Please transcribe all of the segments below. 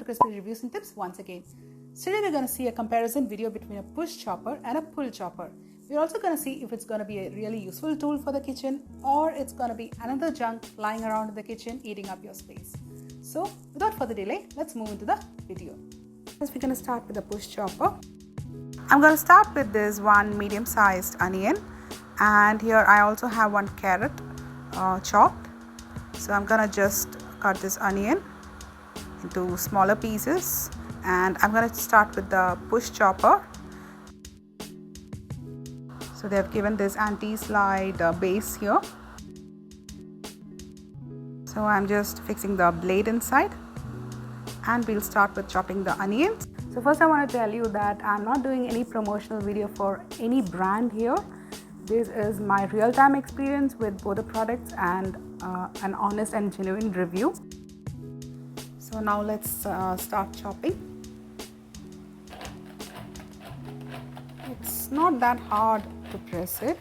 Crispberry Reviews and Tips once again. Today we're going to see a comparison video between a push chopper and a pull chopper. We're also going to see if it's going to be a really useful tool for the kitchen or it's going to be another junk lying around in the kitchen eating up your space. So without further delay, let's move into the video. First we're going to start with the push chopper. I'm going to start with this one medium-sized onion, and here I also have one carrot chopped. So I'm going to just cut this onion into smaller pieces, and I'm going to start with the push chopper. So they have given this anti-slide base here. So I'm just fixing the blade inside, and we'll start with chopping the onions. So first I want to tell you that I'm not doing any promotional video for any brand here. This is my real-time experience with both the products and an honest and genuine review. So now let's start chopping. It's not that hard to press it,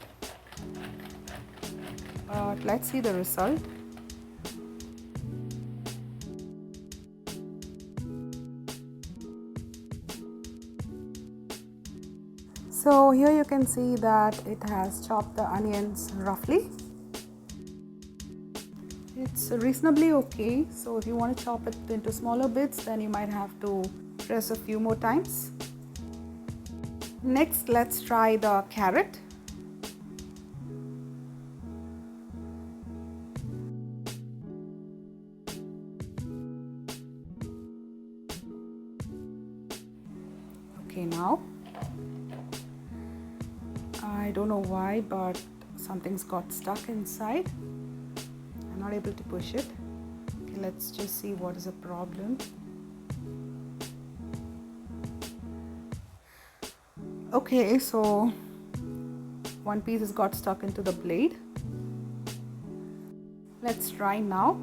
but let's see the result. So here you can see that it has chopped the onions roughly. It's reasonably okay, so if you want to chop it into smaller bits, then you might have to press a few more times. Next, let's try the carrot. Okay, now I don't know why, but something's got stuck inside. I'm not able to push it. Okay, let's just see what is the problem. Okay, so one piece has got stuck into the blade. Let's try now.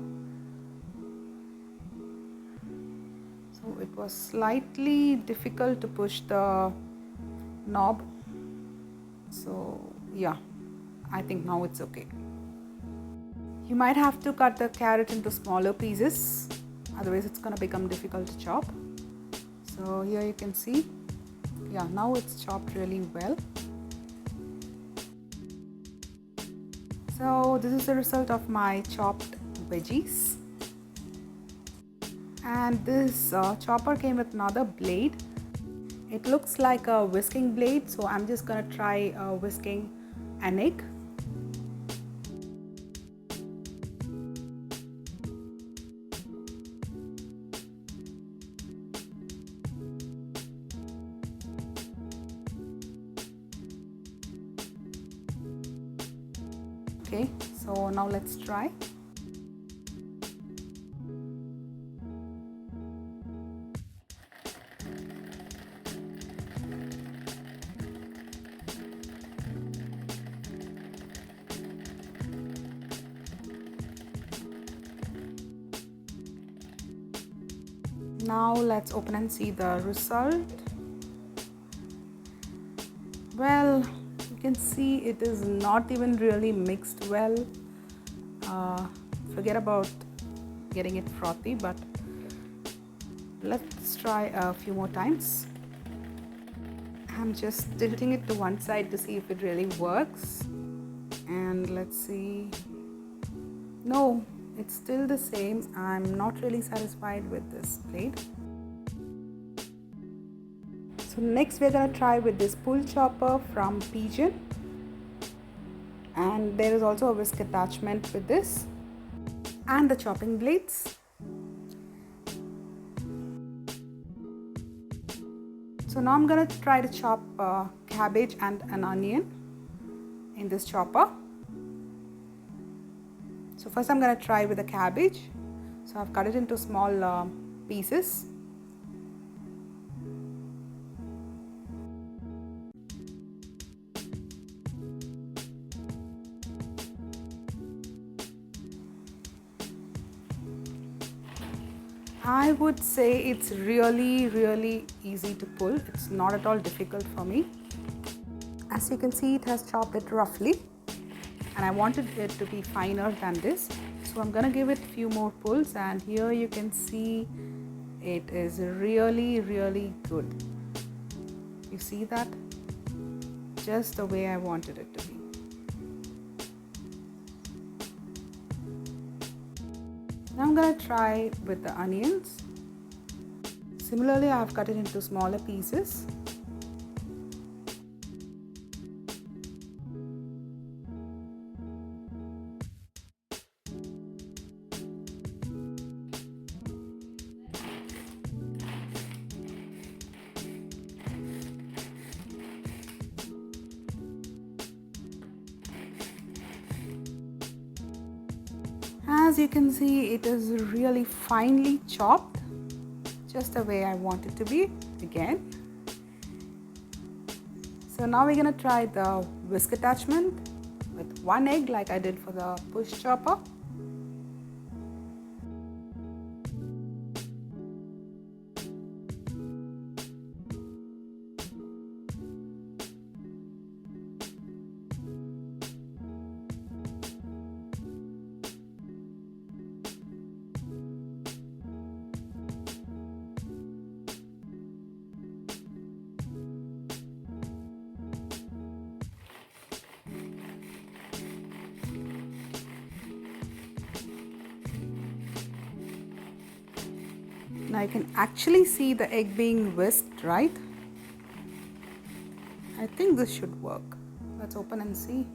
So it was slightly difficult to push the knob. So yeah, I think now it's okay. You might have to cut the carrot into smaller pieces, otherwise it's going to become difficult to chop. So here you can see, yeah, now it's chopped really well. So this is the result of my chopped veggies. And this chopper came with another blade. It looks like a whisking blade, so I'm just going to try whisking an egg. Okay, so now let's try. Now let's open and see the result. Well, you can see it is not even really mixed well. Forget about getting it frothy, but let's try a few more times. I'm just tilting it to one side to see if it really works, and let's see. No, it's still the same. I'm not really satisfied with this blade. So next we're going to try with this pull chopper from Pigeon, and there is also a whisk attachment with this and the chopping blades. So now I'm going to try to chop cabbage and an onion in this chopper. So first I'm going to try with the cabbage. So I've cut it into small pieces. I would say it's really easy to pull. It's not at all difficult for me. As you can see, it has chopped it roughly, and I wanted it to be finer than this. So I'm going to give it a few more pulls, and here you can see It is really, really good. You see that? Just the way I wanted it to be. Now I'm going to try with the onions. Similarly, I have cut it into smaller pieces. As you can see, it is really finely chopped, just the way I want it to be again. So now we're going to try the whisk attachment with 1 egg like I did for the push chopper. Now you can actually see the egg being whisked, right? I think this should work. Let's open and see.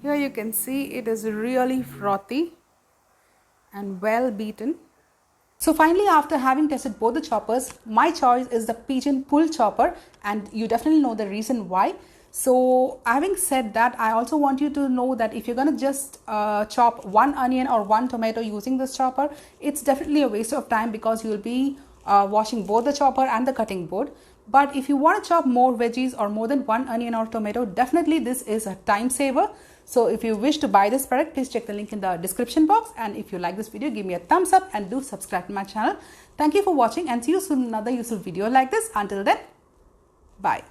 Here you can see it is really frothy and well beaten. So finally, after having tested both the choppers, my choice is the Pigeon pull chopper, and you definitely know the reason why. So having said that, I also want you to know that if you're going to just chop 1 onion or 1 tomato using this chopper, it's definitely a waste of time because you'll be washing both the chopper and the cutting board. But if you want to chop more veggies or more than 1 onion or tomato, definitely this is a time saver. So if you wish to buy this product, please check the link in the description box. And if you like this video, give me a thumbs up and do subscribe to my channel. Thank you for watching and see you soon in another useful video like this. Until then, bye.